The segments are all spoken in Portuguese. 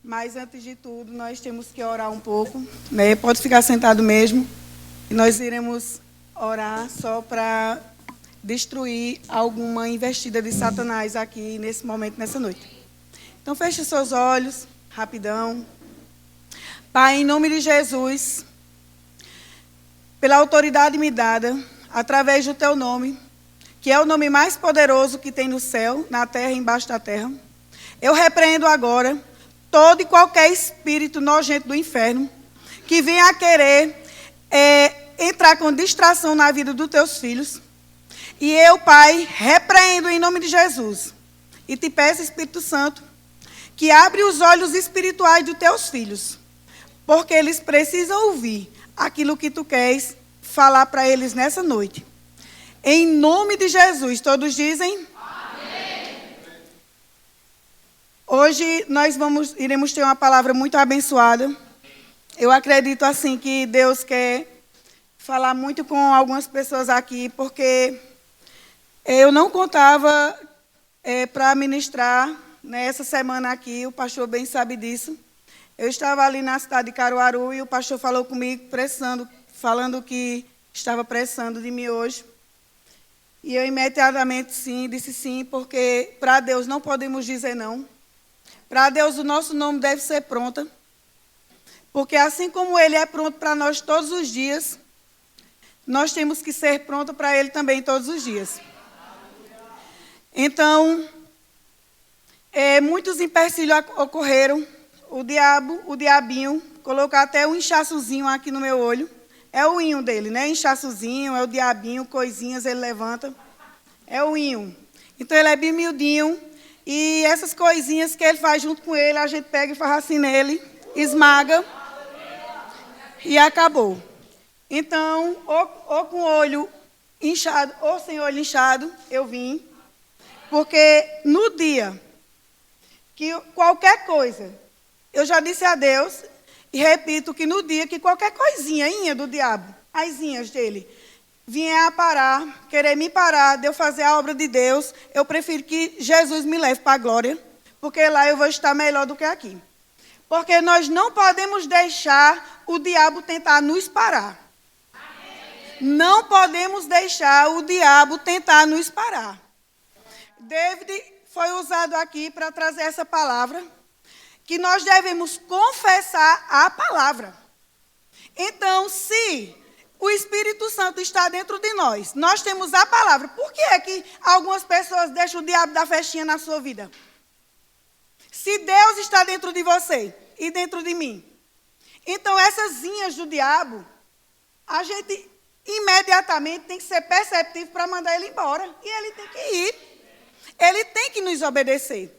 Mas, antes de tudo, nós temos que orar um pouco, né? Pode ficar sentado mesmo. E nós iremos orar só para destruir alguma investida de Satanás aqui, nesse momento, nessa noite. Então, feche seus olhos, rapidão. Pai, em nome de Jesus, pela autoridade me dada, através do Teu nome, que é o nome mais poderoso que tem no céu, na terra e embaixo da terra, eu repreendo agora todo e qualquer espírito nojento do inferno que venha a querer entrar com distração na vida dos teus filhos. E eu, Pai, repreendo em nome de Jesus. E te peço, Espírito Santo, que abre os olhos espirituais dos teus filhos, porque eles precisam ouvir aquilo que tu queres falar para eles nessa noite. Em nome de Jesus, todos dizem? Hoje nós iremos ter uma palavra muito abençoada. Eu acredito assim que Deus quer falar muito com algumas pessoas aqui, porque eu não contava para ministrar nessa semana aqui, o pastor bem sabe disso. Eu estava ali na cidade de Caruaru e o pastor falou comigo, falando que estava pressando de mim hoje. E eu imediatamente disse sim, porque para Deus não podemos dizer não. Para Deus, o nosso nome deve ser pronta. Porque assim como Ele é pronto para nós todos os dias, nós temos que ser pronto para Ele também todos os dias. Então, muitos empecilhos ocorreram. O diabinho, colocou até um inchaçozinho aqui no meu olho. É o inho dele, né? Inchaçozinho, é o diabinho, coisinhas ele levanta. É o inho. Então, ele é bem miudinho. E essas coisinhas que ele faz junto com ele, a gente pega e faz assim nele, esmaga e acabou. Então, ou com o olho inchado, ou sem olho inchado, eu vim. Porque no dia que qualquer coisa, eu já disse a Deus, e repito que no dia que qualquer coisinha do diabo, as inhas dele, vier a parar, querer me parar de eu fazer a obra de Deus, eu prefiro que Jesus me leve para a glória, porque lá eu vou estar melhor do que aqui. Porque nós não podemos deixar o diabo tentar nos parar. Não podemos deixar o diabo tentar nos parar. David foi usado aqui para trazer essa palavra, que nós devemos confessar a palavra. Então, se o Espírito Santo está dentro de nós, nós temos a palavra. Por que é que algumas pessoas deixam o diabo dar festinha na sua vida? Se Deus está dentro de você e dentro de mim. Então, essas inhas do diabo, a gente imediatamente tem que ser perceptivo para mandar ele embora. E ele tem que ir. Ele tem que nos obedecer.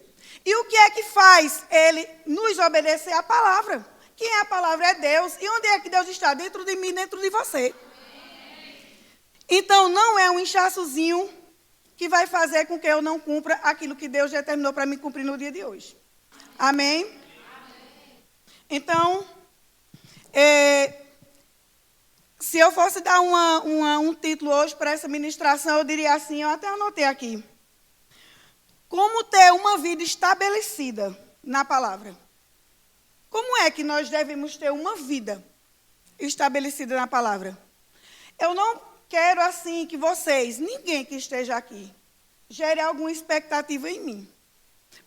E o que é que faz ele nos obedecer? A palavra. Quem é a palavra? É Deus. E onde é que Deus está? Dentro de mim, dentro de você. Então, não é um inchaçozinho que vai fazer com que eu não cumpra aquilo que Deus determinou para me cumprir no dia de hoje. Amém? Então, se eu fosse dar um título hoje para essa ministração, eu diria assim, eu até anotei aqui. Como ter uma vida estabelecida na palavra. Como é que nós devemos ter uma vida estabelecida na palavra? Eu não quero assim que vocês, ninguém que esteja aqui, gere alguma expectativa em mim.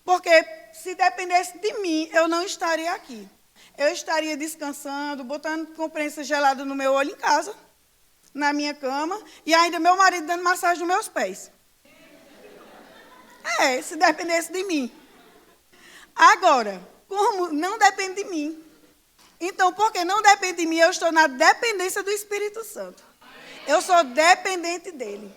Porque se dependesse de mim, eu não estaria aqui. Eu estaria descansando, botando compressa gelada no meu olho em casa, na minha cama, e ainda meu marido dando massagem nos meus pés. Se dependesse de mim. Agora, como não depende de mim. Então, porque não depende de mim, eu estou na dependência do Espírito Santo. Eu sou dependente dele.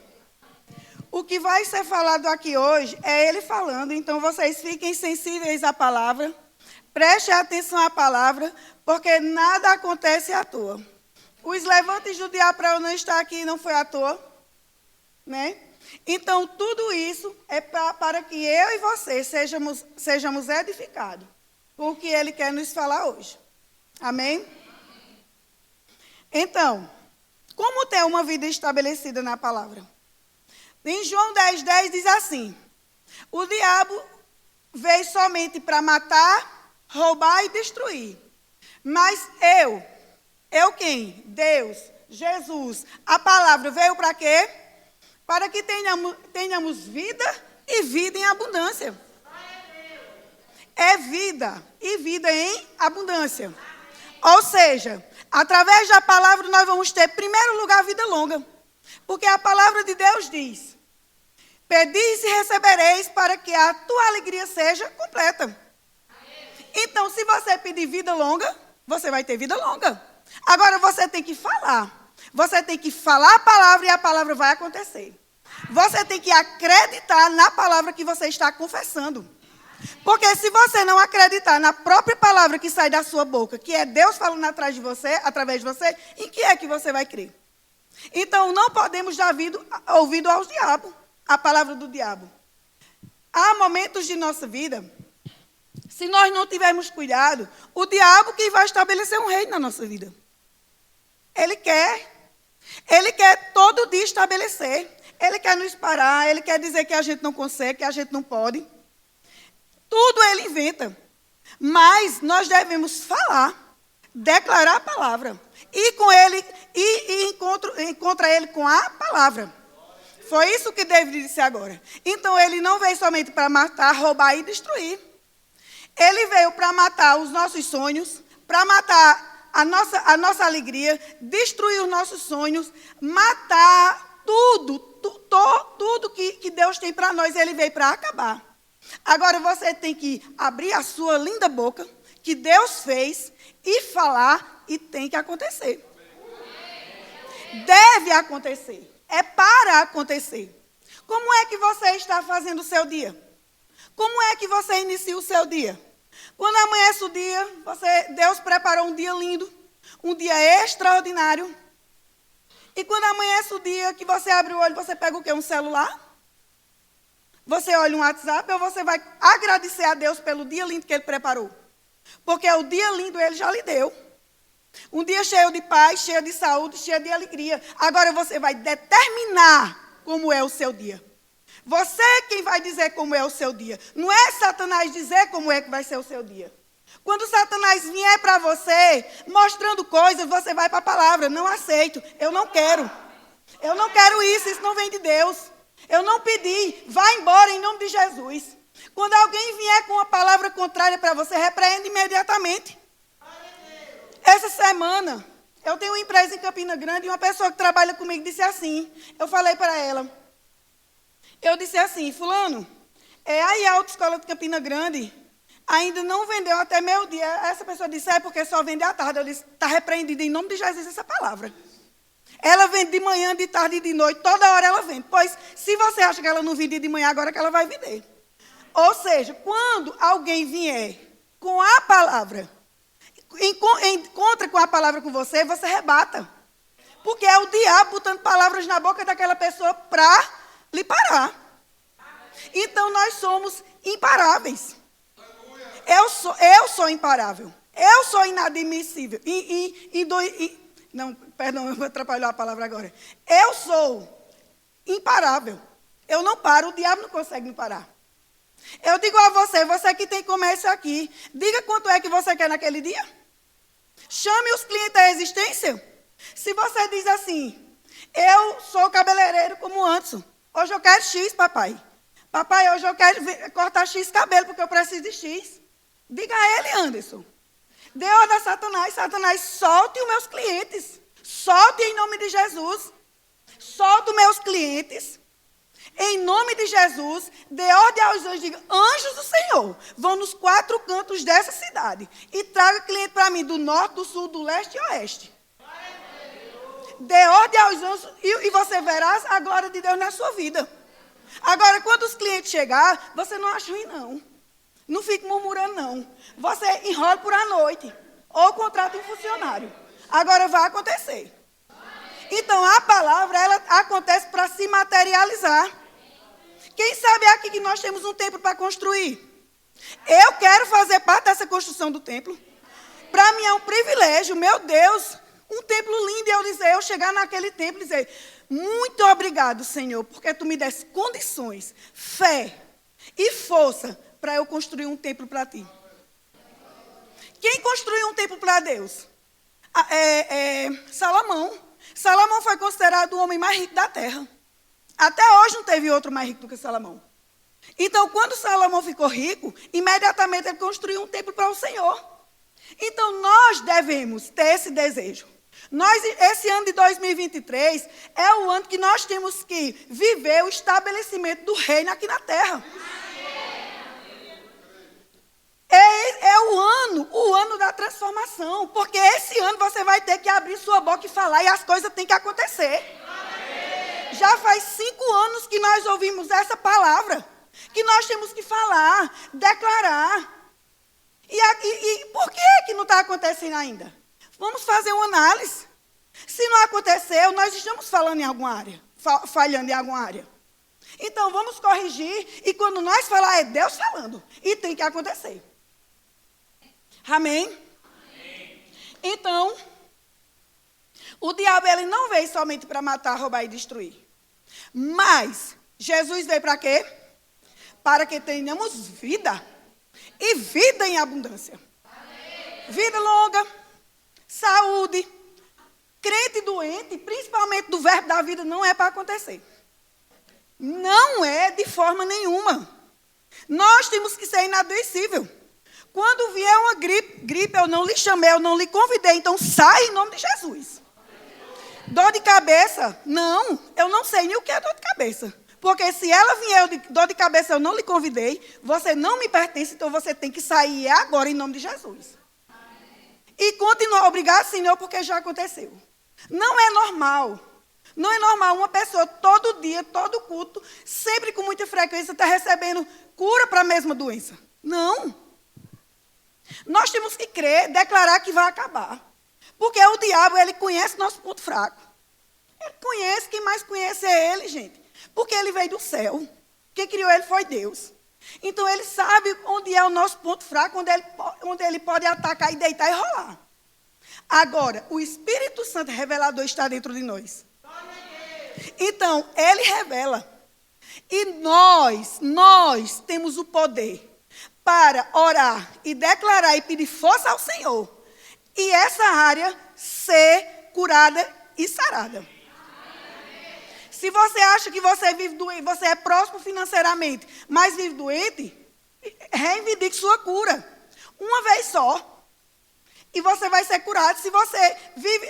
O que vai ser falado aqui hoje é ele falando. Então, vocês fiquem sensíveis à palavra. Prestem atenção à palavra, porque nada acontece à toa. Os levantes do diabo para eu não estar aqui não foi à toa. Né? Então, tudo isso é para que eu e você sejamos edificados com o que ele quer nos falar hoje. Amém? Então, como ter uma vida estabelecida na palavra? Em João 10:10 diz assim: o diabo veio somente para matar, roubar e destruir. Mas eu quem? Deus, Jesus, a palavra veio para quê? Para que tenhamos vida e vida em abundância. É vida e vida em abundância. Ou seja, através da palavra nós vamos ter, em primeiro lugar, vida longa. Porque a palavra de Deus diz: pedis e recebereis para que a tua alegria seja completa. Então, se você pedir vida longa, você vai ter vida longa. Agora, você tem que falar. Você tem que falar a palavra e a palavra vai acontecer. Você tem que acreditar na palavra que você está confessando. Porque se você não acreditar na própria palavra que sai da sua boca, que é Deus falando atrás de você, através de você, em que é que você vai crer? Então, não podemos dar ouvido ao diabo, a palavra do diabo. Há momentos de nossa vida, se nós não tivermos cuidado, o diabo que vai estabelecer um reino na nossa vida. Ele quer todo dia estabelecer. Ele quer nos parar, ele quer dizer que a gente não consegue, que a gente não pode. Tudo ele inventa. Mas nós devemos falar, declarar a palavra. E com ele, encontra ele com a palavra. Foi isso que David disse agora. Então ele não veio somente para matar, roubar e destruir. Ele veio para matar os nossos sonhos, para matar a nossa alegria, destruir os nossos sonhos, matar tudo que Deus tem para nós, ele veio para acabar. Agora você tem que abrir a sua linda boca, que Deus fez, e falar, e tem que acontecer. Deve acontecer. É para acontecer. Como é que você está fazendo o seu dia? Como é que você inicia o seu dia? Quando amanhece o dia, Deus preparou um dia lindo, um dia extraordinário. E quando amanhece o dia que você abre o olho, você pega o quê? Um celular? Você olha um WhatsApp ou você vai agradecer a Deus pelo dia lindo que Ele preparou? Porque o dia lindo Ele já lhe deu. Um dia cheio de paz, cheio de saúde, cheio de alegria. Agora você vai determinar como é o seu dia. Você é quem vai dizer como é o seu dia. Não é Satanás dizer como é que vai ser o seu dia. Quando Satanás vier para você, mostrando coisas, você vai para a palavra. Não aceito, eu não quero. Eu não quero isso não vem de Deus. Eu não pedi, vai embora em nome de Jesus. Quando alguém vier com uma palavra contrária para você, repreende imediatamente. Essa semana, eu tenho uma empresa em Campina Grande e uma pessoa que trabalha comigo disse assim, eu falei para ela, eu disse assim, fulano, aí a autoescola de Campina Grande ainda não vendeu até meio-dia. Essa pessoa disse, porque só vende à tarde. Eu disse, está repreendida em nome de Jesus essa palavra. Ela vende de manhã, de tarde e de noite, toda hora ela vende. Pois, se você acha que ela não vendia de manhã, agora que ela vai vender. Ou seja, quando alguém vier com a palavra, encontra com a palavra com você, você rebata. Porque é o diabo botando palavras na boca daquela pessoa para lhe parar. Então, nós somos imparáveis. Eu sou imparável. Eu sou inadmissível. Não, perdão, eu vou atrapalhar a palavra agora. Eu sou imparável. Eu não paro, o diabo não consegue me parar. Eu digo a você que tem comércio aqui, diga quanto é que você quer naquele dia. Chame os clientes à existência. Se você diz assim, eu sou cabeleireiro como Anderson. Hoje eu quero X, papai. Papai, hoje eu quero cortar X cabelo, porque eu preciso de X. Diga a ele, Anderson. Dê ordem a Satanás. Satanás, solte os meus clientes. Solte em nome de Jesus. Solte os meus clientes. Em nome de Jesus, dê ordem aos anjos. Diga, anjos do Senhor, vão nos 4 cantos dessa cidade. E traga cliente para mim do norte, do sul, do leste e oeste. Dê ordem aos anjos e você verá a glória de Deus na sua vida. Agora, quando os clientes chegar, você não acha ruim, não. Não fique murmurando, não. Você enrola por a noite. Ou contrata um funcionário. Agora vai acontecer. Então, a palavra, ela acontece para se materializar. Quem sabe aqui que nós temos um templo para construir? Eu quero fazer parte dessa construção do templo. Para mim é um privilégio, meu Deus, um templo lindo. E eu chegar naquele templo e dizer, muito obrigado, Senhor, porque Tu me desse condições, fé e força para eu construir um templo para Ti. Quem construiu um templo para Deus? Salomão. Salomão foi considerado o homem mais rico da terra. Até hoje não teve outro mais rico do que Salomão. Então, quando Salomão ficou rico, imediatamente ele construiu um templo para o Senhor. Então, nós devemos ter esse desejo. Esse ano de 2023 é o ano que nós temos que viver o estabelecimento do reino aqui na terra. É o ano da transformação, porque esse ano você vai ter que abrir sua boca e falar, e as coisas têm que acontecer. Já faz 5 anos que nós ouvimos essa palavra, que nós temos que falar, declarar. E por que não está acontecendo ainda? Vamos fazer uma análise. Se não aconteceu, nós estamos falando em alguma área, falhando em alguma área. Então, vamos corrigir, e quando nós falar, é Deus falando, e tem que acontecer. Amém? Amém. Então, o diabo ele não veio somente para matar, roubar e destruir. Mas, Jesus veio para quê? Para que tenhamos vida. E vida em abundância. Amém. Vida longa, saúde. Crente e doente, principalmente do verbo da vida, não é para acontecer. Não é de forma nenhuma. Nós temos que ser inadoecível. Quando vier uma gripe, eu não lhe chamei, eu não lhe convidei, então sai em nome de Jesus. Dor de cabeça? Não, eu não sei nem o que é dor de cabeça. Porque se ela vier de dor de cabeça, eu não lhe convidei, você não me pertence, então você tem que sair agora em nome de Jesus. E continuar a obrigar, Senhor, porque já aconteceu. Não é normal. Não é normal uma pessoa todo dia, todo culto, sempre com muita frequência, estar recebendo cura para a mesma doença. Não. Nós temos que crer, declarar que vai acabar. Porque o diabo, ele conhece nosso ponto fraco. Ele conhece, quem mais conhece é ele, gente. Porque ele veio do céu. Quem criou ele foi Deus. Então, ele sabe onde é o nosso ponto fraco, onde ele pode atacar e deitar e rolar. Agora, o Espírito Santo revelador está dentro de nós. Então, ele revela. E nós temos o poder para orar e declarar e pedir força ao Senhor. E essa área ser curada e sarada. Se você acha que você vive doente, você é próspero financeiramente, mas vive doente, reivindique sua cura. Uma vez só. E você vai ser curado. Se você vive,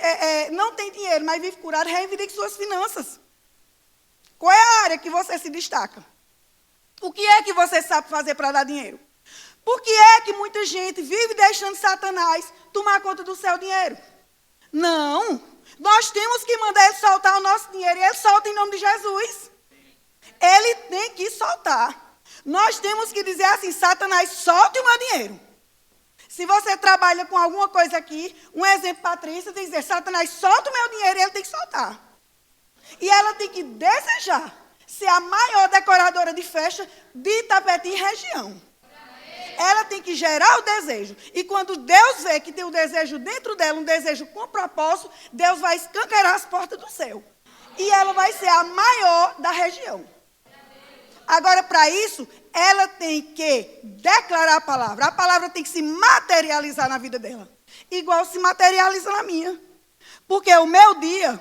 não tem dinheiro, mas vive curado, reivindique suas finanças. Qual é a área que você se destaca? O que é que você sabe fazer para dar dinheiro? Por que é que muita gente vive deixando Satanás tomar conta do seu dinheiro? Não. Nós temos que mandar ele soltar o nosso dinheiro. E ele solta em nome de Jesus. Ele tem que soltar. Nós temos que dizer assim, Satanás, solte o meu dinheiro. Se você trabalha com alguma coisa aqui, um exemplo, Patrícia, tem que dizer, Satanás, solta o meu dinheiro, e ele tem que soltar. E ela tem que desejar ser a maior decoradora de festa de Itapetim e região. Ela tem que gerar o desejo. E quando Deus vê que tem um desejo dentro dela, um desejo com propósito, Deus vai escancarar as portas do céu. E ela vai ser a maior da região. Agora, para isso, ela tem que declarar a palavra. A palavra tem que se materializar na vida dela. Igual se materializa na minha. Porque o meu dia,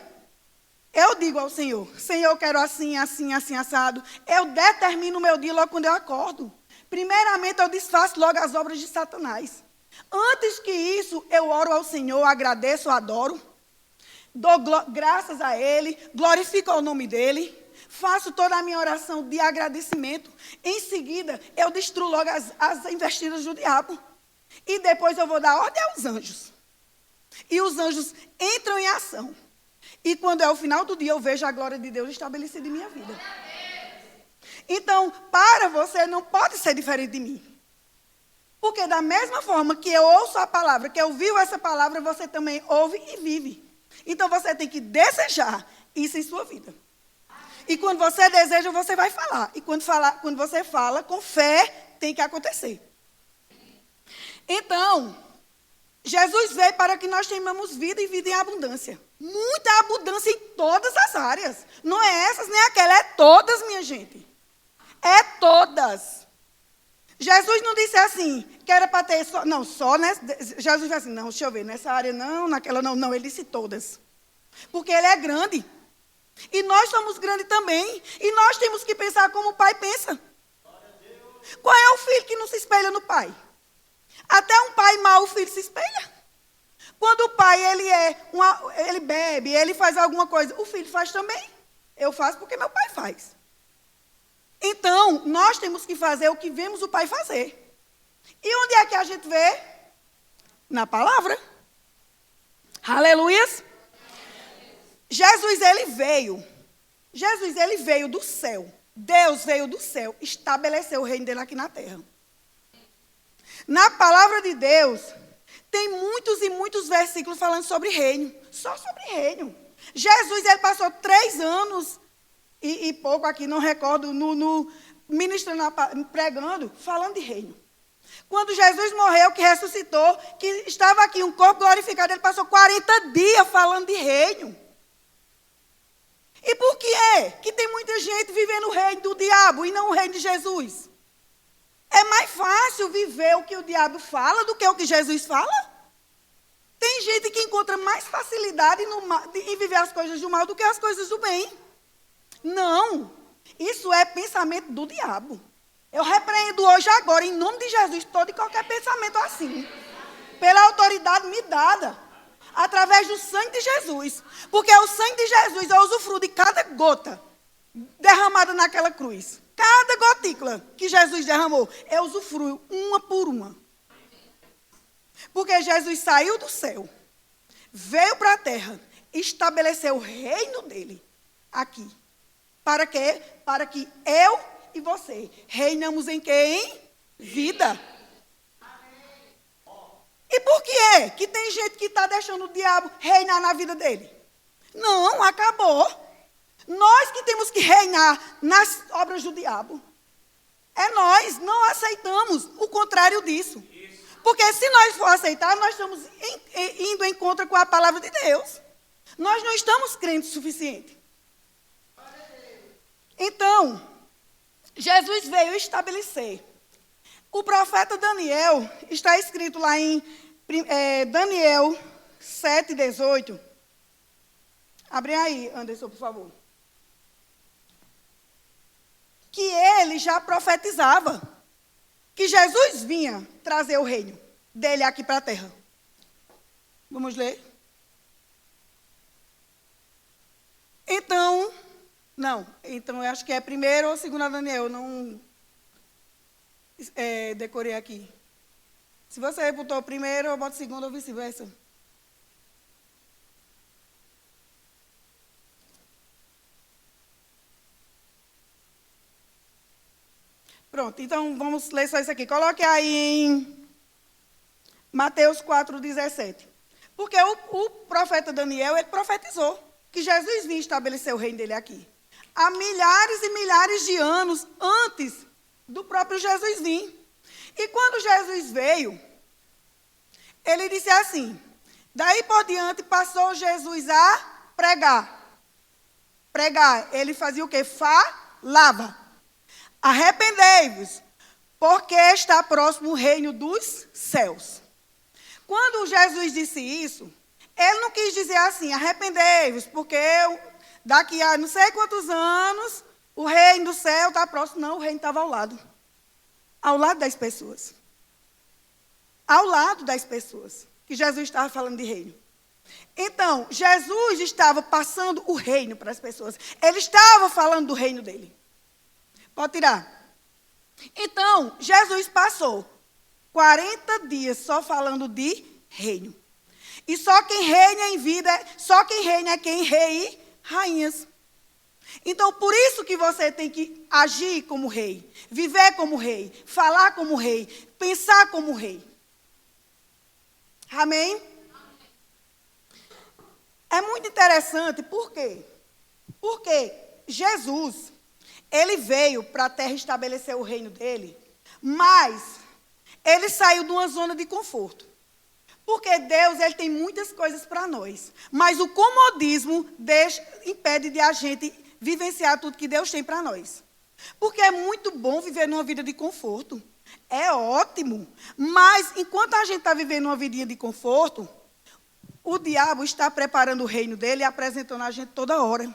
eu digo ao Senhor, Senhor, eu quero assim, assim, assim, assado. Eu determino o meu dia logo quando eu acordo. Primeiramente, eu desfaço logo as obras de Satanás. Antes que isso, eu oro ao Senhor, agradeço, adoro. Dou graças a Ele, glorifico o nome dEle. Faço toda a minha oração de agradecimento. Em seguida, eu destruo logo as investidas do diabo. E depois eu vou dar ordem aos anjos. E os anjos entram em ação. E quando é o final do dia, eu vejo a glória de Deus estabelecida em minha vida. Então, para você, não pode ser diferente de mim. Porque da mesma forma que eu ouço a palavra, que eu vivo essa palavra, você também ouve e vive. Então, você tem que desejar isso em sua vida. E quando você deseja, você vai falar. E quando você fala, com fé, tem que acontecer. Então, Jesus veio para que nós tenhamos vida e vida em abundância. Muita abundância em todas as áreas. Não é essas nem aquela, é todas, minha gente. É todas. Jesus não disse assim, que era para ter só, não, só, né? Jesus disse assim, não, deixa eu ver, nessa área não, naquela não, não, ele disse todas. Porque ele é grande. E nós somos grandes também. E nós temos que pensar como o pai pensa. Qual é o filho que não se espelha no pai? Até um pai mau, o filho se espelha. Quando o pai, ele bebe, ele faz alguma coisa, o filho faz também. Eu faço porque meu pai faz. Então, nós temos que fazer o que vemos o pai fazer. E onde é que a gente vê? Na palavra. Aleluias. Jesus, ele veio do céu. Deus veio do céu, estabeleceu o reino dele aqui na terra. Na palavra de Deus, tem muitos e muitos versículos falando sobre reino. Só sobre reino. Jesus, ele passou 3 anos e pouco aqui, não recordo, ministrando, pregando, falando de reino. Quando Jesus morreu, que ressuscitou, que estava aqui um corpo glorificado, ele passou 40 dias falando de reino. E por que é que tem muita gente vivendo o reino do diabo e não o reino de Jesus? É mais fácil viver o que o diabo fala do que o que Jesus fala? Tem gente que encontra mais facilidade em viver as coisas do mal do que as coisas do bem. Não, isso é pensamento do diabo. Eu repreendo hoje, agora, em nome de Jesus, todo e qualquer pensamento assim. Pela autoridade me dada, através do sangue de Jesus. Porque o sangue de Jesus é o usufruto de cada gota derramada naquela cruz. Cada gotícula que Jesus derramou, é usufruo uma por uma. Porque Jesus saiu do céu, veio para a terra, estabeleceu o reino dele aqui. Para quê? Para que eu e você reinamos em quê? Em vida. E por que é que tem gente que está deixando o diabo reinar na vida dele? Não, acabou. Nós que temos que reinar nas obras do diabo. É nós, não aceitamos o contrário disso. Porque se nós for aceitar, nós estamos indo em contra com a palavra de Deus. Nós não estamos crentes o suficiente. Então, Jesus veio estabelecer. O profeta Daniel, está escrito lá em Daniel 7:18. Abre aí, Anderson, por favor. Que ele já profetizava que Jesus vinha trazer o reino dele aqui para a terra. Vamos ler? Então eu acho que é 1º ou 2º Daniel, não decorei aqui. Se você botou 1º, eu boto 2º ou vice-versa. Pronto, então vamos ler só isso aqui. Coloque aí em Mateus 4:17. Porque o profeta Daniel, ele profetizou que Jesus vinha estabelecer o reino dele aqui. Há milhares e milhares de anos antes do próprio Jesus vir. E quando Jesus veio, ele disse assim, daí por diante passou Jesus a pregar. Pregar, ele fazia o quê? Falava. Arrependei-vos, porque está próximo o reino dos céus. Quando Jesus disse isso, ele não quis dizer assim, arrependei-vos, porque daqui a não sei quantos anos, o reino do céu está próximo. Não, o reino estava ao lado das pessoas. Ao lado das pessoas, que Jesus estava falando de reino. Então, Jesus estava passando o reino para as pessoas. Ele estava falando do reino dele. Pode tirar. Então, Jesus passou 40 dias só falando de reino. E só quem reina em vida, só quem reina é quem rei e rainhas. Então, por isso que você tem que agir como rei, viver como rei, falar como rei, pensar como rei. Amém? É muito interessante, por quê? Porque Jesus, ele veio para a terra estabelecer o reino dele, mas ele saiu de uma zona de conforto. Porque Deus, ele tem muitas coisas para nós, mas o comodismo impede de a gente vivenciar tudo que Deus tem para nós. Porque é muito bom viver numa vida de conforto. é ótimo. Mas, enquanto a gente está vivendo uma vidinha de conforto, o diabo está preparando o reino dele e apresentando a gente toda hora.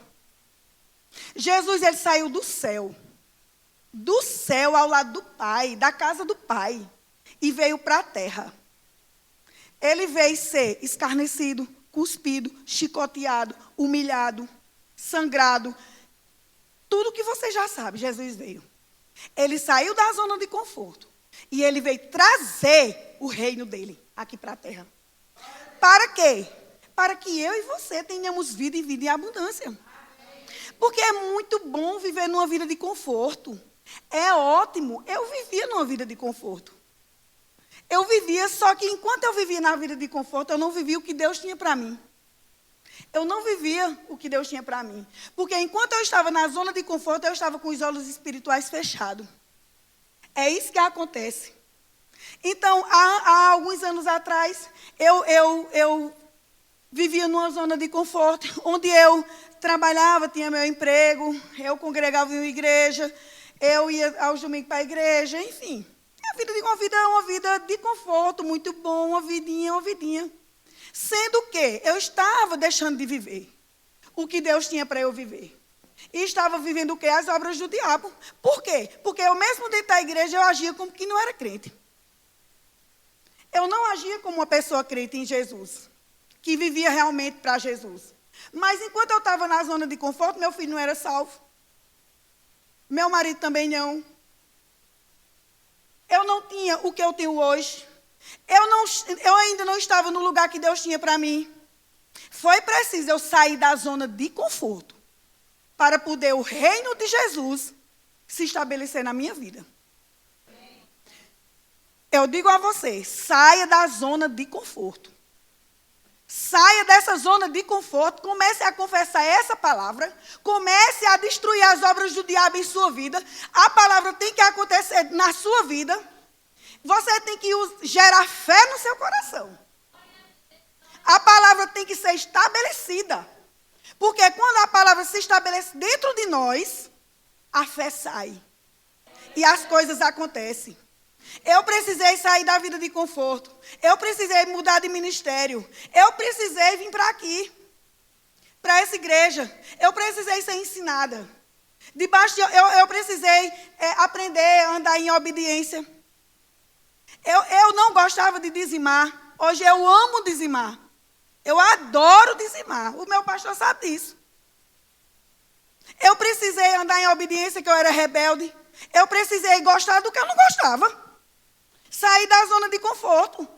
Jesus, ele saiu do céu ao lado do Pai, da casa do Pai, e veio para a terra. Ele veio ser escarnecido, cuspido, chicoteado, humilhado, sangrado. Tudo que você já sabe, Jesus veio. Ele saiu da zona de conforto e ele veio trazer o reino dele aqui para a terra. Para quê? Para que eu e você tenhamos vida e vida em abundância. Porque é muito bom viver numa vida de conforto. É ótimo. Eu vivia numa vida de conforto. Eu vivia, só que enquanto eu vivia na vida de conforto, eu não vivia o que Deus tinha para mim. Eu não vivia o que Deus tinha para mim. Porque enquanto eu estava na zona de conforto, eu estava com os olhos espirituais fechados. É isso que acontece. Então, há alguns anos atrás, eu vivia numa zona de conforto, onde eu trabalhava, tinha meu emprego, eu congregava em uma igreja, eu ia aos domingos para a igreja, enfim. A vida é uma vida de conforto, muito bom, uma vidinha. Sendo que eu estava deixando de viver o que Deus tinha para eu viver. E estava vivendo o quê? As obras do diabo. Por quê? Porque eu mesmo dentro da igreja, eu agia como que não era crente. Eu não agia como uma pessoa crente em Jesus, que vivia realmente para Jesus. Mas enquanto eu estava na zona de conforto, meu filho não era salvo. Meu marido também não. Eu não tinha o que eu tenho hoje. Eu ainda não estava no lugar que Deus tinha para mim. Foi preciso eu sair da zona de conforto para poder o reino de Jesus se estabelecer na minha vida. Eu digo a você, saia da zona de conforto. Saia dessa zona de conforto, comece a confessar essa palavra, comece a destruir as obras do diabo em sua vida. A palavra tem que acontecer na sua vida. Você tem que gerar fé no seu coração. A palavra tem que ser estabelecida. Porque quando a palavra se estabelece dentro de nós, a fé sai. E as coisas acontecem. Eu precisei sair da vida de conforto. Eu precisei mudar de ministério. Eu precisei vir para aqui, para essa igreja. Eu precisei ser ensinada. Eu precisei aprender a andar em obediência. Eu não gostava de dizimar. Hoje eu amo dizimar. Eu adoro dizimar. O meu pastor sabe disso. Eu precisei andar em obediência, que eu era rebelde. Eu precisei gostar do que eu não gostava. Sair da zona de conforto.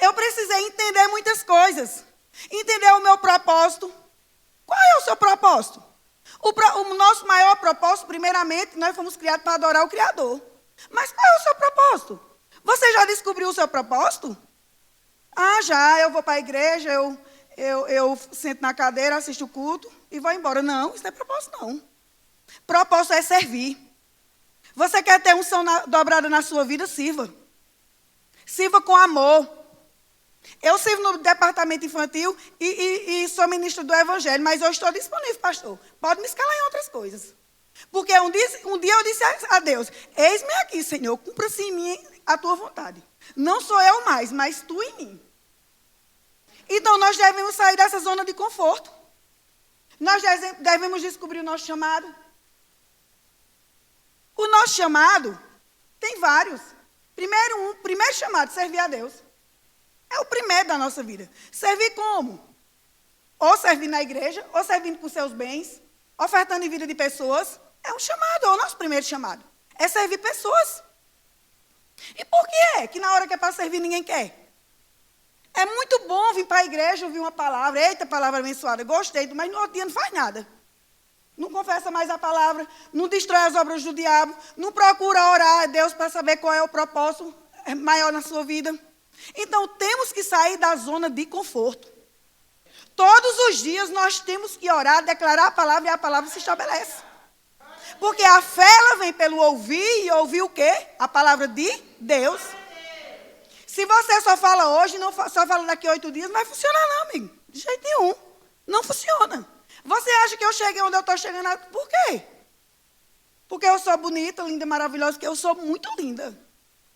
Eu precisei entender muitas coisas. Entender o meu propósito. Qual é o seu propósito? O nosso maior propósito, primeiramente, nós fomos criados para adorar o Criador. Mas qual é o seu propósito? Você já descobriu o seu propósito? Ah, já, eu vou para a igreja, eu sento na cadeira, assisto o culto e vou embora. Não, isso não é propósito, não. Propósito é servir. Você quer ter unção dobrada na sua vida? Sirva. Sirva com amor. Eu sirvo no departamento infantil e sou ministra do Evangelho, mas eu estou disponível, pastor. Pode me escalar em outras coisas. Porque um dia eu disse a Deus, eis-me aqui, Senhor, cumpra-se em mim a tua vontade. Não sou eu mais, mas tu em mim. Então, nós devemos sair dessa zona de conforto. Nós devemos descobrir o nosso chamado. O nosso chamado tem vários. Primeiro chamado, servir a Deus. É o primeiro da nossa vida. Servir como? Ou servir na igreja, ou servindo com seus bens, ofertando em vida de pessoas. É um chamado, é o nosso primeiro chamado. É servir pessoas. E por que é que na hora que é para servir ninguém quer? É muito bom vir para a igreja, ouvir uma palavra. Eita, palavra abençoada, gostei, mas no outro dia não faz nada. Não confessa mais a palavra, não destrói as obras do diabo, não procura orar a Deus para saber qual é o propósito maior na sua vida. Então, temos que sair da zona de conforto. Todos os dias nós temos que orar, declarar a palavra e a palavra se estabelece. Porque a fé, ela vem pelo ouvir, e ouvir o quê? A palavra de Deus. Se você só fala hoje, só fala daqui a 8 dias, não vai funcionar não, amigo. De jeito nenhum. Não funciona. Você acha que eu cheguei onde eu estou chegando? Por quê? Porque eu sou bonita, linda, maravilhosa, porque eu sou muito linda.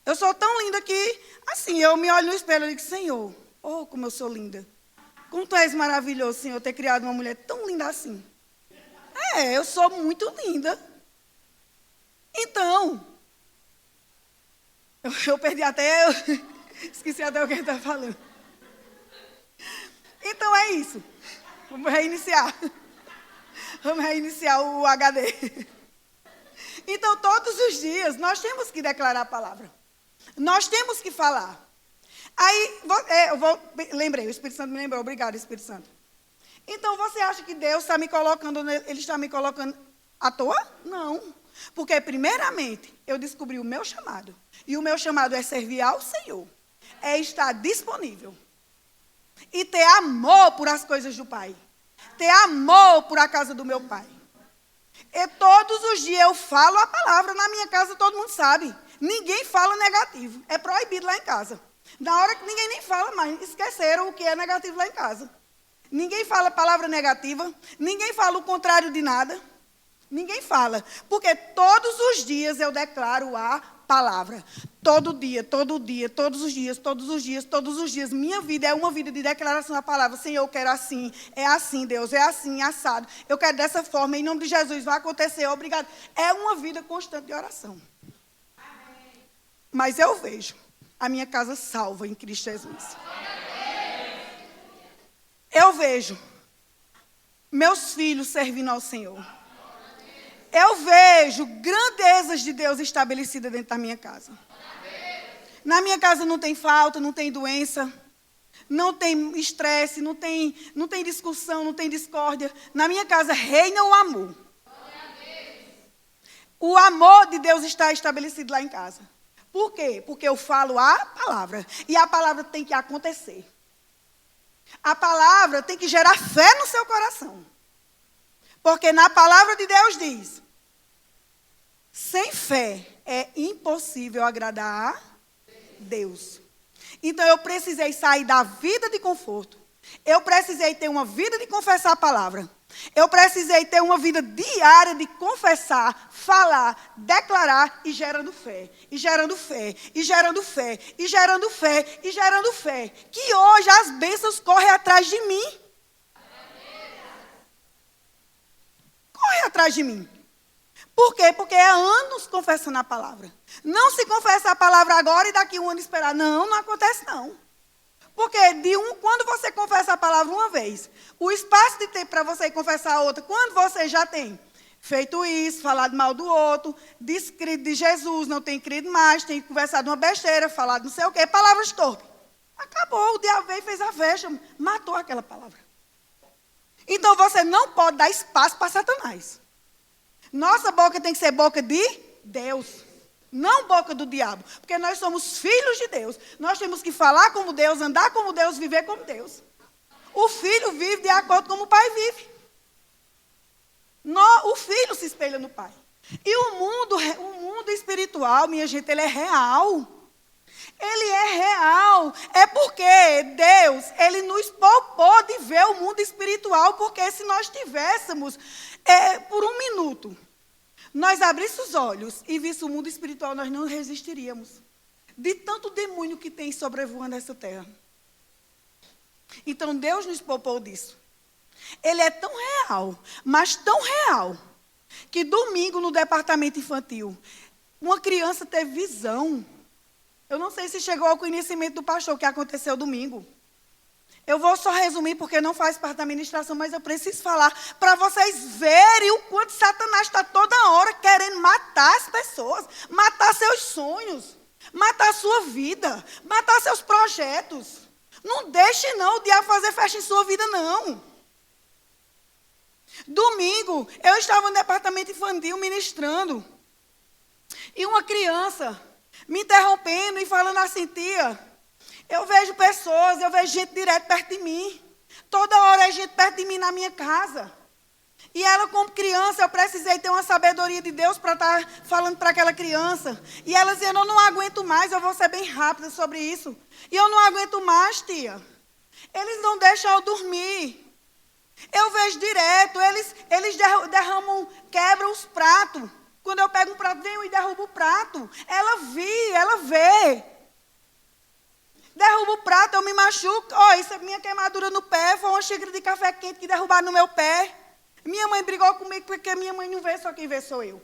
Eu sou tão linda que, assim, eu me olho no espelho e digo, Senhor, oh, como eu sou linda. Como tu és maravilhoso, Senhor, ter criado uma mulher tão linda assim. Eu sou muito linda. Então, eu perdi até, esqueci até o que ele estava falando. Então é isso. Vamos reiniciar. Vamos reiniciar o HD. Então, todos os dias, nós temos que declarar a palavra. Nós temos que falar. Aí, lembrei, o Espírito Santo me lembrou. Obrigada, Espírito Santo. Então, você acha que Deus está me colocando, Ele está me colocando à toa? Não. Porque, primeiramente, eu descobri o meu chamado. E o meu chamado é servir ao Senhor. É estar disponível. E ter amor por as coisas do Pai. Ter amor por a casa do meu Pai. E todos os dias eu falo a palavra. Na minha casa todo mundo sabe. Ninguém fala negativo. É proibido lá em casa. Na hora que ninguém nem fala mais. Esqueceram o que é negativo lá em casa. Ninguém fala palavra negativa. Ninguém fala o contrário de nada. Ninguém fala. Porque todos os dias eu declaro a palavra. Todo dia, todos os dias. Minha vida é uma vida de declaração da palavra. Senhor, eu quero assim. É assim, Deus. É assim, assado. Eu quero dessa forma. Em nome de Jesus, vai acontecer. Obrigado. É uma vida constante de oração. Amém. Mas eu vejo a minha casa salva em Cristo Jesus. Eu vejo meus filhos servindo ao Senhor. Eu vejo grandezas de Deus estabelecidas dentro da minha casa. Na minha casa não tem falta, não tem doença, não tem estresse, não tem discussão, não tem discórdia. Na minha casa reina o amor. O amor de Deus está estabelecido lá em casa. Por quê? Porque eu falo a palavra. E a palavra tem que acontecer. A palavra tem que gerar fé no seu coração. Porque na palavra de Deus diz, sem fé é impossível agradar a Deus. Então eu precisei sair da vida de conforto. Eu precisei ter uma vida de confessar a palavra. Eu precisei ter uma vida diária de confessar, falar, declarar e gerando fé. E gerando fé, e gerando fé, e gerando fé, e gerando fé. Que hoje as bênçãos correm atrás de mim. Corre atrás de mim. Por quê? Porque é anos confessando a palavra. Não se confessa a palavra agora e daqui um ano esperar. Não, não acontece não. Porque quando você confessa a palavra uma vez, o espaço de tempo para você confessar a outra, quando você já tem feito isso, falado mal do outro, descrito de Jesus, não tem crido mais, tem conversado uma besteira, falado não sei o quê, palavras torpes. Acabou, o diabo veio e fez a festa, matou aquela palavra. Então você não pode dar espaço para Satanás. Nossa boca tem que ser boca de Deus, não boca do diabo. Porque nós somos filhos de Deus. Nós temos que falar como Deus, andar como Deus, viver como Deus. O filho vive de acordo com como o pai vive. O filho se espelha no pai. E o mundo espiritual, minha gente, ele é real. Ele é real. É porque Deus, Ele nos poupou de ver o mundo espiritual. Porque se nós tivéssemos, por um minuto, nós abríssemos os olhos e víssemos o mundo espiritual, nós não resistiríamos. De tanto demônio que tem sobrevoando essa terra. Então Deus nos poupou disso. Ele é tão real, mas tão real, que domingo no departamento infantil, uma criança teve visão. Eu não sei se chegou ao conhecimento do pastor o que aconteceu domingo. Eu vou só resumir porque não faz parte da ministração, mas eu preciso falar para vocês verem o quanto Satanás está toda hora querendo matar as pessoas, matar seus sonhos, matar a sua vida, matar seus projetos. Não deixe não o diabo fazer festa em sua vida, não. Domingo, eu estava no departamento infantil ministrando. E uma criança me interrompendo e falando assim, tia, eu vejo pessoas, eu vejo gente direto perto de mim. Toda hora é gente perto de mim na minha casa. E ela, como criança, eu precisei ter uma sabedoria de Deus para estar falando para aquela criança. E ela dizia, eu não aguento mais, eu vou ser bem rápida sobre isso. E eu não aguento mais, tia. Eles não deixam eu dormir. Eu vejo direto, eles derramam, quebram os pratos. Quando eu pego um prato, venho e derrubo o prato. Ela vê. Derrubo o prato, eu me machuco. Isso é minha queimadura no pé. Foi uma xícara de café quente que derrubaram no meu pé. Minha mãe brigou comigo porque minha mãe não vê, só quem vê sou eu.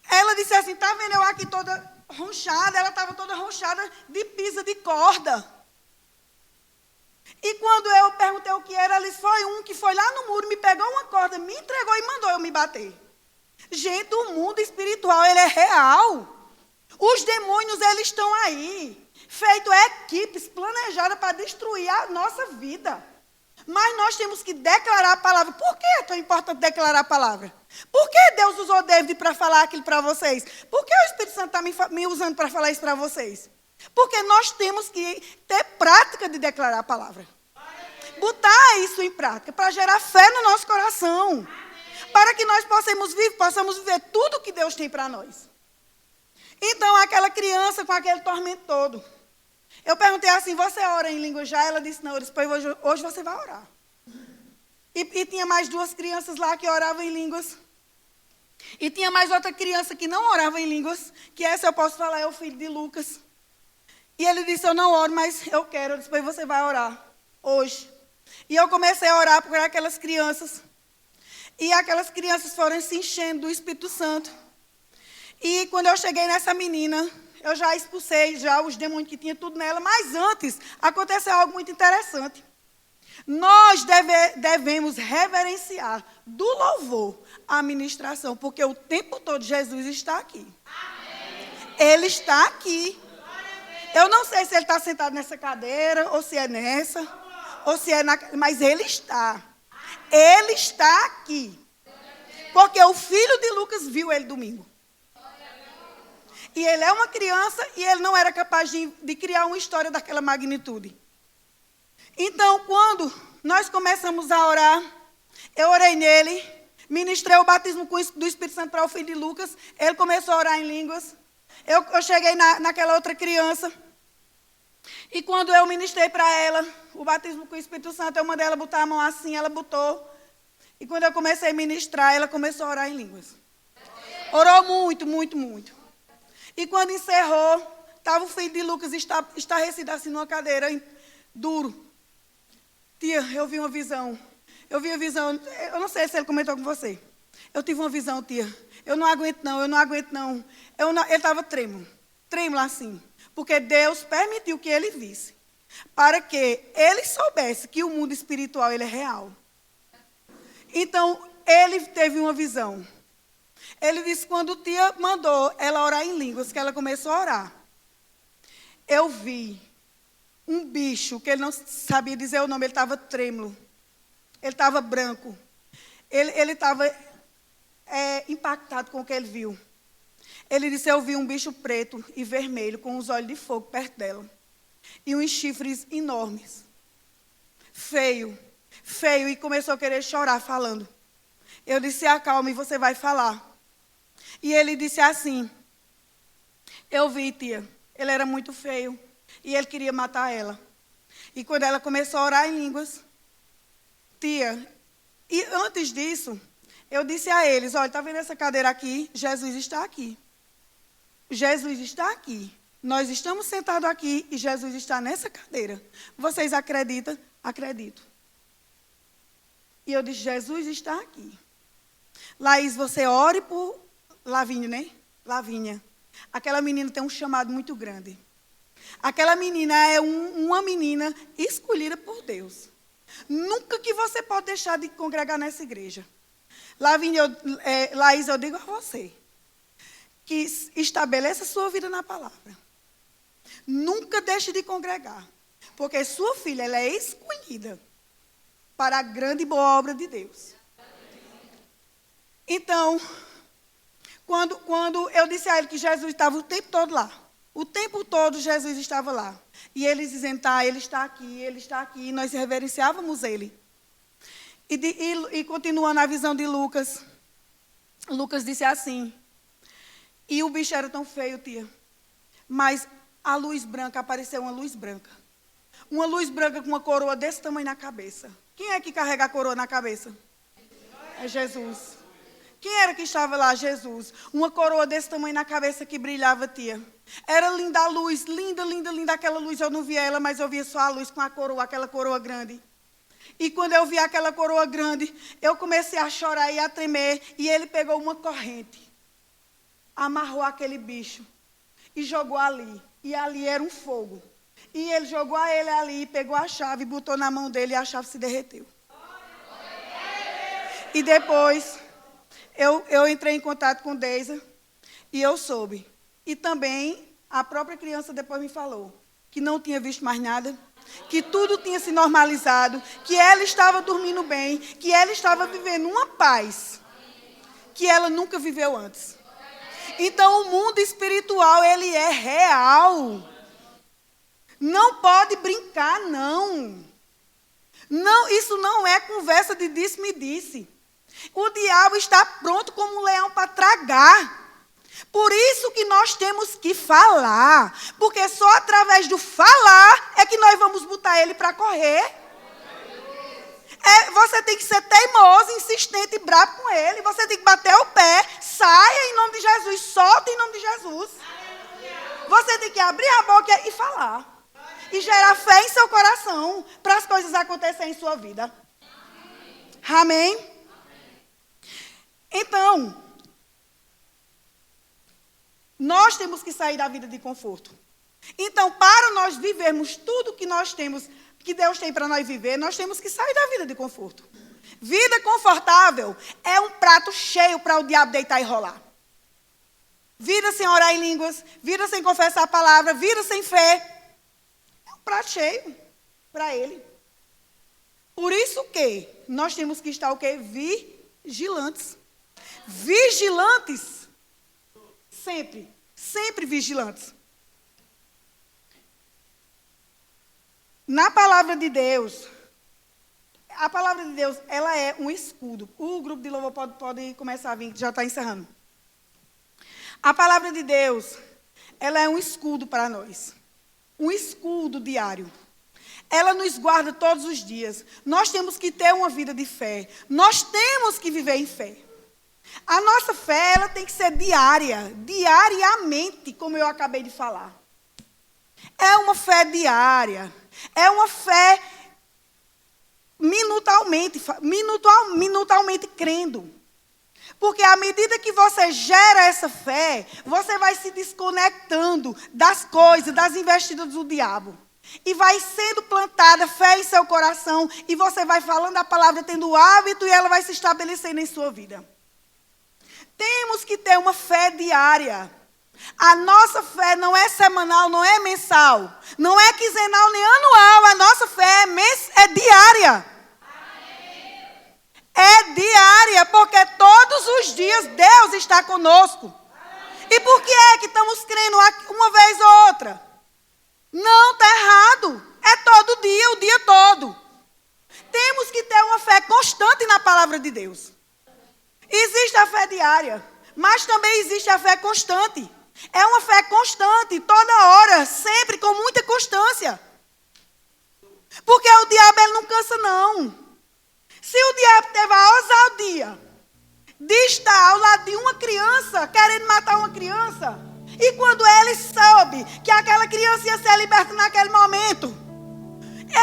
Ela disse assim, tá vendo eu aqui toda ronchada? Ela estava toda ronchada de pisa de corda. E quando eu perguntei o que era, ela disse, foi um que foi lá no muro, me pegou uma corda, me entregou e mandou eu me bater. Gente, o mundo espiritual, ele é real. Os demônios, eles estão aí, feito equipes planejadas para destruir a nossa vida. Mas nós temos que declarar a palavra. Por que é tão importante declarar a palavra? Por que Deus usou David para falar aquilo para vocês? Por que o Espírito Santo está me usando para falar isso para vocês? Porque nós temos que ter prática de declarar a palavra. Botar isso em prática, para gerar fé no nosso coração. Para que nós possamos viver tudo que Deus tem para nós. Então, aquela criança com aquele tormento todo. Eu perguntei assim, você ora em língua já? Ela disse, não. Eu disse, pois hoje você vai orar. E tinha mais 2 crianças lá que oravam em línguas. E tinha mais outra criança que não orava em línguas, que essa eu posso falar, é o filho de Lucas. E ele disse, eu não oro, mas eu quero. Eu disse, pois você vai orar hoje. E eu comecei a orar por aquelas crianças. E aquelas crianças foram se enchendo do Espírito Santo. E quando eu cheguei nessa menina, eu já expulsei os demônios que tinha tudo nela. Mas antes, aconteceu algo muito interessante. Nós devemos reverenciar do louvor a ministração, porque o tempo todo Jesus está aqui. Amém. Ele está aqui. Eu não sei se ele está sentado nessa cadeira, ou se é nessa, ou se é mas ele está. Ele está aqui. Porque o filho de Lucas viu ele domingo. E ele é uma criança e ele não era capaz de criar uma história daquela magnitude. Então, quando nós começamos a orar, eu orei nele, ministrei o batismo do Espírito Santo para o filho de Lucas, ele começou a orar em línguas. Eu cheguei naquela outra criança, e quando eu ministrei para ela o batismo com o Espírito Santo, eu mandei ela botar a mão assim, ela botou. E quando eu comecei a ministrar, ela começou a orar em línguas. Orou muito, muito, muito. E quando encerrou, estava o filho de Lucas estarrecido assim numa cadeira, duro. Tia, eu vi uma visão. Eu não sei se ele comentou com você. Eu tive uma visão, tia. Eu não aguento não. Ele estava trêmulo assim. Porque Deus permitiu que ele visse. Para que ele soubesse que o mundo espiritual ele é real. Então, ele teve uma visão. Ele disse, quando tia mandou ela orar em línguas, que ela começou a orar. Eu vi um bicho, que ele não sabia dizer o nome, ele estava trêmulo. Ele estava branco. Ele estava impactado com o que ele viu. Ele disse, eu vi um bicho preto e vermelho, com os olhos de fogo perto dela. E uns chifres enormes. Feio, e começou a querer chorar, falando. Eu disse, acalme, você vai falar. E ele disse assim, eu vi, tia, ele era muito feio. E ele queria matar ela. E quando ela começou a orar em línguas, tia, e antes disso, eu disse a eles, olha, está vendo essa cadeira aqui? Jesus está aqui. Jesus está aqui. Nós estamos sentados aqui e Jesus está nessa cadeira. Vocês acreditam? Acredito. E eu disse, Jesus está aqui. Laís, você ore por Lavínia, né? Lavínia. Aquela menina tem um chamado muito grande. Aquela menina é uma menina escolhida por Deus. Nunca que você pode deixar de congregar nessa igreja. Lavínia, Laís, eu digo a você, que estabeleça a sua vida na palavra. Nunca deixe de congregar. Porque sua filha, ela é escolhida para a grande e boa obra de Deus. Então, quando eu disse a ele que Jesus estava o tempo todo lá, o tempo todo Jesus estava lá. E eles diziam, tá, ele está aqui, e nós reverenciávamos ele. E continuando a visão de Lucas, Lucas disse assim, e o bicho era tão feio, tia, mas a luz branca, apareceu uma luz branca. Uma luz branca com uma coroa desse tamanho na cabeça. Quem é que carrega a coroa na cabeça? É Jesus. Quem era que estava lá? Jesus. Uma coroa desse tamanho na cabeça que brilhava, tia. Era linda a luz, linda, linda, linda aquela luz. Eu não via ela, mas eu via só a luz com a coroa, aquela coroa grande. E quando eu vi aquela coroa grande, eu comecei a chorar e a tremer. E ele pegou uma corrente, amarrou aquele bicho e jogou ali. E ali era um fogo. E ele jogou ele ali, pegou a chave, botou na mão dele e a chave se derreteu. E depois, eu entrei em contato com Deisa e eu soube. E também, a própria criança depois me falou que não tinha visto mais nada, que tudo tinha se normalizado, que ela estava dormindo bem, que ela estava vivendo uma paz que ela nunca viveu antes. Então, o mundo espiritual, ele é real. Não pode brincar, não. Não, isso não é conversa de disse-me-disse. O diabo está pronto como um leão para tragar. Por isso que nós temos que falar. Porque só através do falar é que nós vamos botar ele para correr. Você tem que ser teimoso, insistente e bravo com ele. Você tem que bater o pé. Saia em nome de Jesus. Solta em nome de Jesus. Você tem que abrir a boca e falar. E gerar fé em seu coração para as coisas acontecerem em sua vida. Amém? Então, nós temos que sair da vida de conforto. Então, para nós vivermos tudo que nós temos, que Deus tem para nós viver, nós temos que sair da vida de conforto. Vida confortável é um prato cheio para o diabo deitar e rolar. Vida sem orar em línguas, vida sem confessar a palavra, vida sem fé. É um prato cheio para ele. Por isso que nós temos que estar o quê? Vigilantes. Vigilantes. Sempre. Sempre vigilantes. Na palavra de Deus, a palavra de Deus, ela é um escudo. O grupo de louvor pode começar a vir, que já está encerrando. A palavra de Deus, ela é um escudo para nós. Um escudo diário. Ela nos guarda todos os dias. Nós temos que ter uma vida de fé. Nós temos que viver em fé. A nossa fé, ela tem que ser diária. Diariamente, como eu acabei de falar. É uma fé diária. É uma fé minutalmente crendo. Porque à medida que você gera essa fé, você vai se desconectando das coisas, das investidas do diabo. E vai sendo plantada fé em seu coração, e você vai falando a palavra, tendo o hábito, e ela vai se estabelecendo em sua vida. Temos que ter uma fé diária. A nossa fé não é semanal, não é mensal, não é quinzenal nem anual. A nossa fé é diária. É diária, porque todos os dias Deus está conosco. E por que é que estamos crendo uma vez ou outra? Não, está errado. É todo dia, o dia todo. Temos que ter uma fé constante na palavra de Deus. Existe a fé diária, mas também existe a fé constante. É uma fé constante, toda hora, sempre, com muita constância. Porque o diabo, ele não cansa, não. Se o diabo teve a ousadia de estar ao lado de uma criança, querendo matar uma criança, e quando ele soube que aquela criança ia ser liberta naquele momento,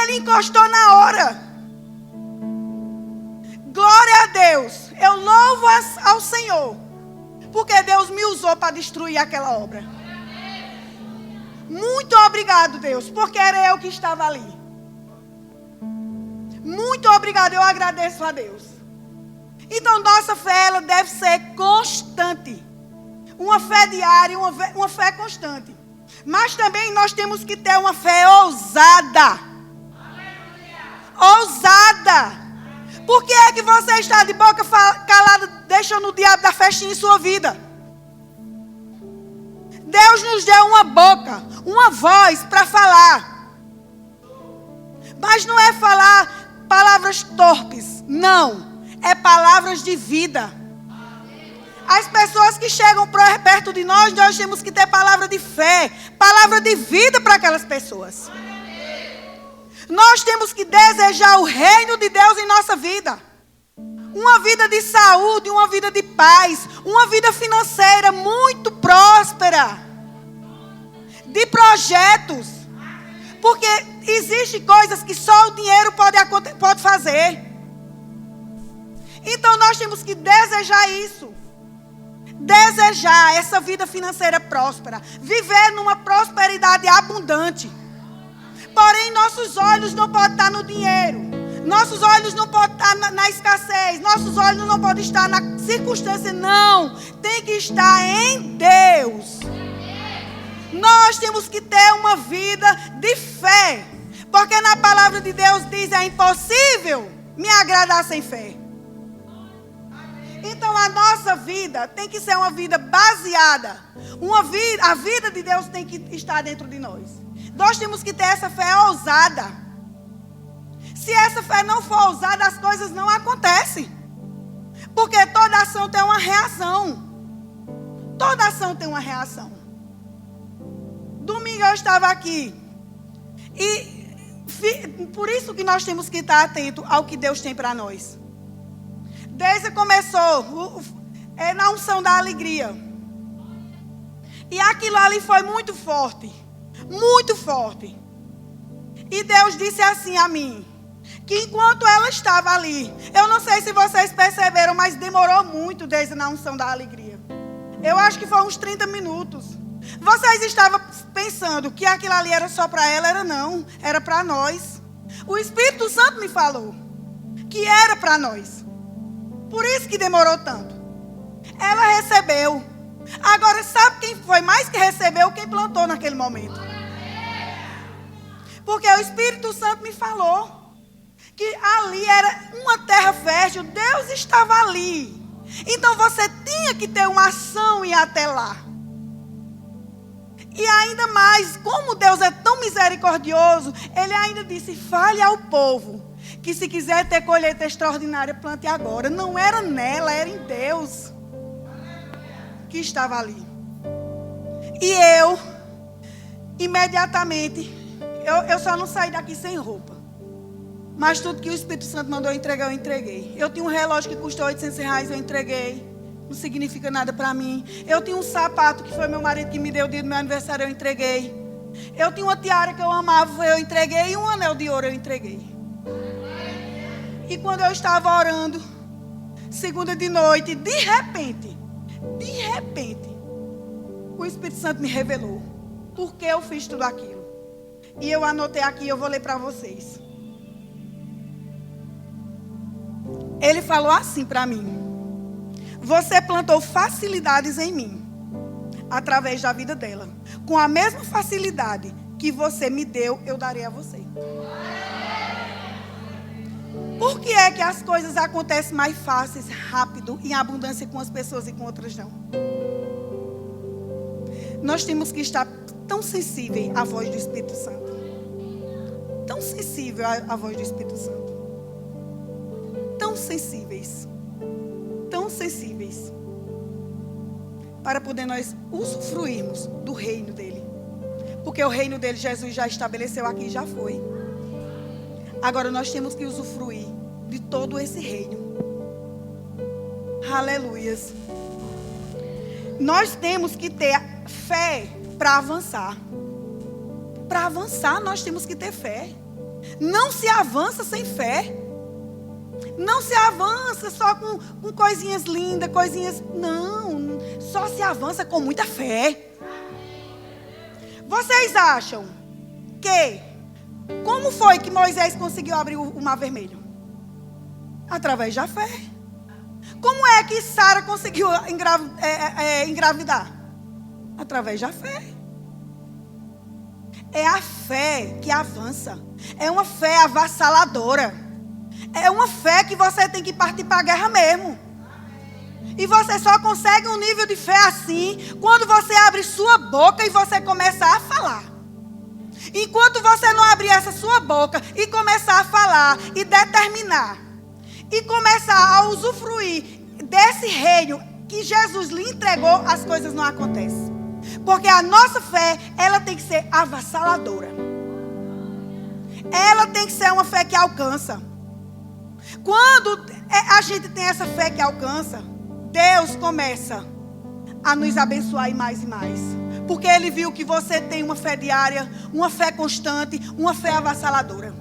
ele encostou na hora. Glória a Deus. Eu louvo ao Senhor, porque Deus me usou para destruir aquela obra. Muito obrigado, Deus, porque era eu que estava ali. Muito obrigado, eu agradeço a Deus. Então, nossa fé, ela deve ser constante. Uma fé diária, uma fé constante. Mas também nós temos que ter uma fé ousada. Ousada. Por que é que você está de boca calada, deixando o diabo dar festinha em sua vida? Deus nos deu uma boca, uma voz para falar. Mas não é falar palavras torpes, não. É palavras de vida. As pessoas que chegam perto de nós temos que ter palavra de fé, palavra de vida para aquelas pessoas. Nós temos que desejar o reino de Deus em nossa vida. uma vida de saúde, uma vida de paz, uma vida financeira muito próspera, de projetos, porque existem coisas que só o dinheiro pode fazer. Então nós temos que desejar isso, desejar essa vida financeira próspera, viver numa prosperidade abundante. Porém, nossos olhos não podem estar no dinheiro, nossos olhos não podem estar na escassez, nossos olhos não podem estar na circunstância, não. Tem que estar em Deus. Nós temos que ter uma vida de fé, porque na palavra de Deus diz: é impossível me agradar sem fé. Então a nossa vida tem que ser uma vida baseada, a vida de Deus tem que estar dentro de nós. Nós temos que ter essa fé ousada. Se essa fé não for ousada, as coisas não acontecem. Porque toda ação tem uma reação. Toda ação tem uma reação. Domingo eu estava aqui. E por isso que nós temos que estar atentos ao que Deus tem para nós. Desde que começou na unção da alegria. E aquilo ali foi muito forte. Muito forte. E Deus disse assim a mim, que enquanto ela estava ali, eu não sei se vocês perceberam, mas demorou muito desde a unção da alegria. Eu acho que foi uns 30 minutos. Vocês estavam pensando que aquilo ali era só para ela? Era não, era para nós. O Espírito Santo me falou que era para nós. Por isso que demorou tanto. Ela recebeu. Agora, sabe quem foi mais que recebeu? Quem plantou naquele momento. Porque o Espírito Santo me falou que ali era uma terra fértil. Deus estava ali. Então você tinha que ter uma ação e ir até lá. E ainda mais, como Deus é tão misericordioso, Ele ainda disse: fale ao povo que se quiser ter colheita extraordinária, plante agora. Não era nela, era em Deus que estava ali. E eu, imediatamente, eu só não saí daqui sem roupa. Mas tudo que o Espírito Santo mandou entregar, eu entreguei. Eu tinha um relógio que custou R$800, eu entreguei. Não significa nada para mim. Eu tinha um sapato que foi meu marido que me deu o dia do meu aniversário, eu entreguei. Eu tinha uma tiara que eu amava, eu entreguei. E um anel de ouro eu entreguei. E quando eu estava orando, segunda de noite, de repente, o Espírito Santo me revelou por que eu fiz tudo aquilo. E eu anotei aqui, eu vou ler para vocês. Ele falou assim para mim: você plantou facilidades em mim, através da vida dela. Com a mesma facilidade que você me deu, eu darei a você. Por que é que as coisas acontecem mais fáceis, rápido, em abundância com as pessoas e com outras não? Nós temos que estar tão sensíveis à voz do Espírito Santo. Tão sensível à voz do Espírito Santo. Tão sensíveis. Tão sensíveis. Para poder nós usufruirmos do reino dele. Porque o reino dele, Jesus já estabeleceu aqui, já foi. Agora nós temos que usufruir de todo esse reino. Aleluias. Nós temos que ter fé para avançar. Para avançar, nós temos que ter fé. Não se avança sem fé. Não se avança só com coisinhas lindas, coisinhas... Não, só se avança com muita fé. Vocês acham que... Como foi que Moisés conseguiu abrir o mar vermelho? Através da fé. Como é que Sara conseguiu engravidar? Através da fé. É a fé que avança. É uma fé avassaladora. É uma fé que você tem que partir para a guerra mesmo. E você só consegue um nível de fé assim quando você abre sua boca e você começa a falar. Enquanto você não abrir essa sua boca e começar a falar e determinar e começar a usufruir desse reino que Jesus lhe entregou, as coisas não acontecem. Porque a nossa fé, ela tem que ser avassaladora. Ela tem que ser uma fé que alcança. Quando a gente tem essa fé que alcança, Deus começa a nos abençoar e mais. Porque Ele viu que você tem uma fé diária, uma fé constante, uma fé avassaladora.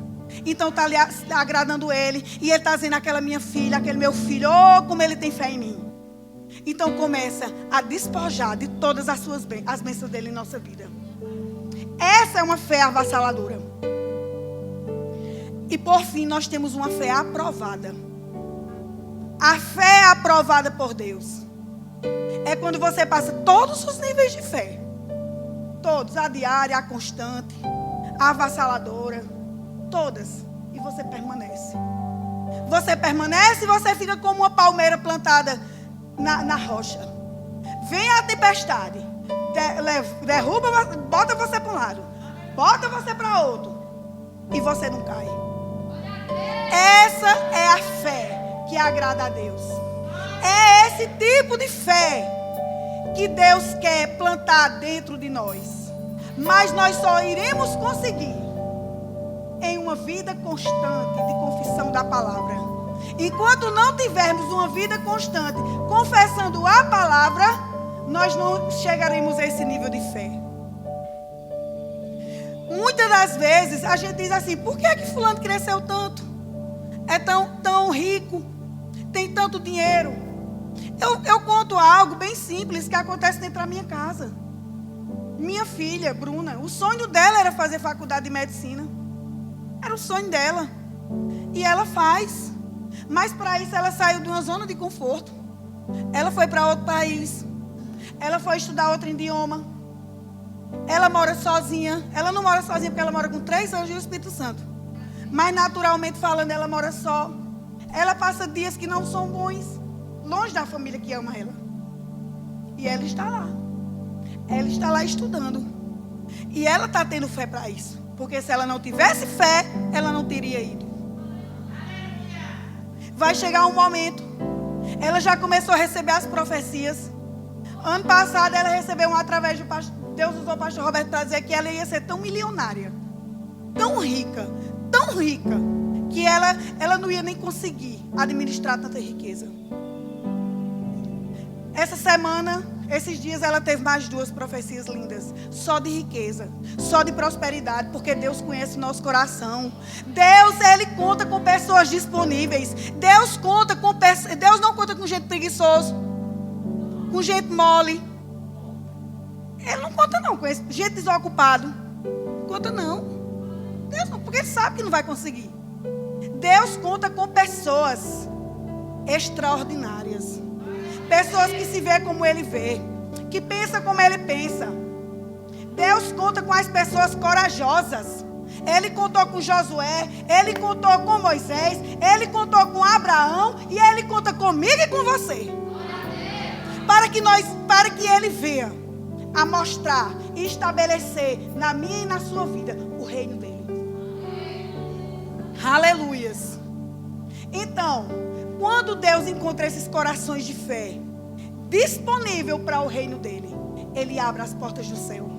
Então está lhe agradando Ele. E Ele está dizendo, aquela minha filha, aquele meu filho, oh, como ele tem fé em mim. Então começa a despojar de todas as bênçãos dele em nossa vida. Essa é uma fé avassaladora. E por fim nós temos uma fé aprovada. A fé aprovada por Deus é quando você passa todos os níveis de fé. Todos, a diária, a constante, a avassaladora, todas. E você permanece. Você permanece e você fica como uma palmeira plantada na rocha. Vem a tempestade, derruba, bota você para um lado, bota você para outro, e você não cai. Essa é a fé que agrada a Deus. É esse tipo de fé que Deus quer plantar dentro de nós. Mas nós só iremos conseguir em uma vida constante de confissão da palavra. Enquanto não tivermos uma vida constante confessando a palavra, nós não chegaremos a esse nível de fé. Muitas das vezes a gente diz assim, por que é que fulano cresceu tanto? É tão rico, tem tanto dinheiro. Eu conto algo bem simples que acontece dentro da minha casa. Minha filha, Bruna, o sonho dela era fazer faculdade de medicina. Era o sonho dela. E ela faz. Mas para isso ela saiu de uma zona de conforto. Ela foi para outro país. Ela foi estudar outro idioma. Ela mora sozinha. Ela não mora sozinha porque ela mora com 3 anjos e o Espírito Santo. Mas naturalmente falando, ela mora só. Ela passa dias que não são bons. Longe da família que ama ela. E ela está lá. Ela está lá estudando. E ela está tendo fé para isso. Porque se ela não tivesse fé, ela não teria ido. Vai chegar um momento. Ela já começou a receber as profecias. Ano passado ela recebeu através do pastor. Deus usou o pastor Roberto para dizer que ela ia ser tão milionária. Tão rica. Que ela não ia nem conseguir administrar tanta riqueza. Essa semana, esses dias, ela teve mais 2 profecias lindas. Só de riqueza, só de prosperidade, porque Deus conhece o nosso coração. Deus, Ele conta com pessoas disponíveis. Deus não conta com gente preguiçoso, com gente mole. Ele não conta não com gente desocupado. Não conta não. Deus não, porque Ele sabe que não vai conseguir. Deus conta com pessoas extraordinárias. Pessoas que se vê como Ele vê, que pensa como Ele pensa. Deus conta com as pessoas corajosas. Ele contou com Josué, Ele contou com Moisés, Ele contou com Abraão e Ele conta comigo e com você. Para que Ele venha a mostrar e estabelecer na minha e na sua vida o reino dele. Aleluias. Então, quando Deus encontra esses corações de fé disponível para o reino dele, Ele abre as portas do céu.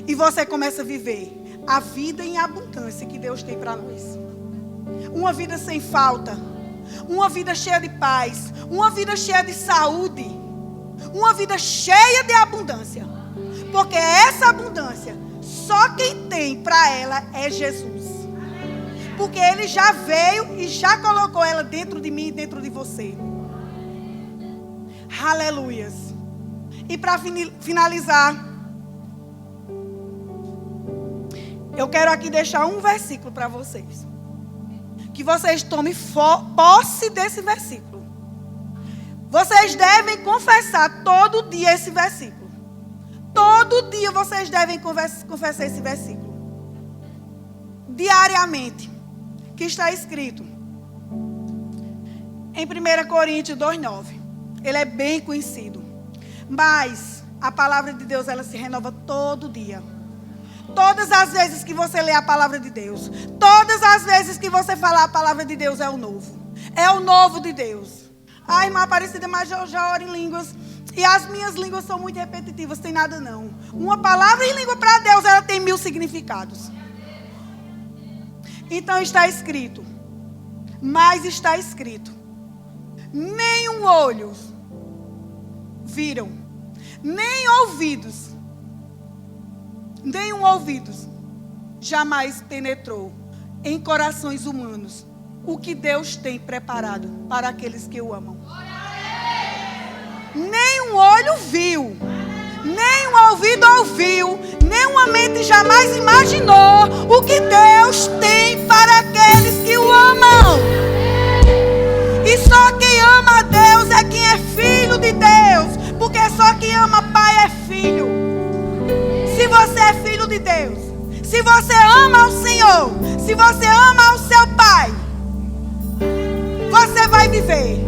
E você começa a viver a vida em abundância que Deus tem para nós. Uma vida sem falta. Uma vida cheia de paz. Uma vida cheia de saúde. Uma vida cheia de abundância. Porque essa abundância, só quem tem para ela é Jesus. Porque Ele já veio e já colocou ela dentro de mim e dentro de você. Aleluias. E para finalizar, eu quero aqui deixar um versículo para vocês. Que vocês tomem posse desse versículo. Vocês devem confessar todo dia esse versículo. Todo dia vocês devem confessar esse versículo. Diariamente. Que está escrito em 1 Coríntios 2:9. Ele é bem conhecido. Mas a palavra de Deus, ela se renova todo dia. Todas as vezes que você lê a palavra de Deus, todas as vezes que você falar a palavra de Deus, é o novo. É o novo de Deus. A irmã Aparecida, mas eu já oro em línguas. E as minhas línguas são muito repetitivas, tem nada não. Uma palavra em língua para Deus, ela tem 1000 significados. Então está escrito. Mas está escrito. nenhum olho viram, nem ouvidos jamais penetrou em corações humanos o que Deus tem preparado para aqueles que o amam. Nem um olho viu, nem um ouvido ouviu, nem uma mente jamais imaginou o que Deus tem para aqueles que o amam. E só quem ama a Deus é quem é filho de Deus, porque só quem ama pai é filho. Se você é filho de Deus, se você ama o Senhor, se você ama o seu pai, você vai viver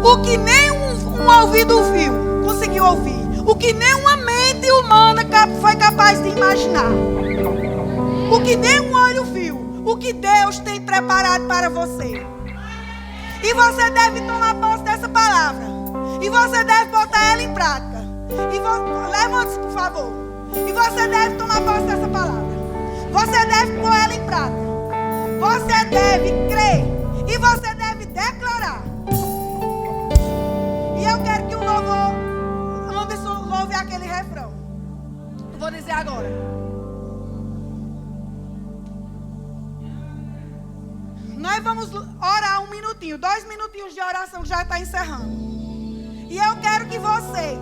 o que nem um ouvido viu, conseguiu ouvir, o que nem uma mente humana foi capaz de imaginar, o que nem um olho viu, o que Deus tem preparado para você. E você deve tomar posse dessa palavra, e você deve botar ela em prática. Levante-se, por favor. E você deve tomar posse dessa palavra. Você deve pôr ela em prática. Você deve crer. E você deve declarar. E eu quero que o louvor, Anderson, louve aquele refrão. Eu vou dizer agora. Nós vamos orar 1 minutinho, 2 minutinhos de oração, já está encerrando. E eu quero que vocês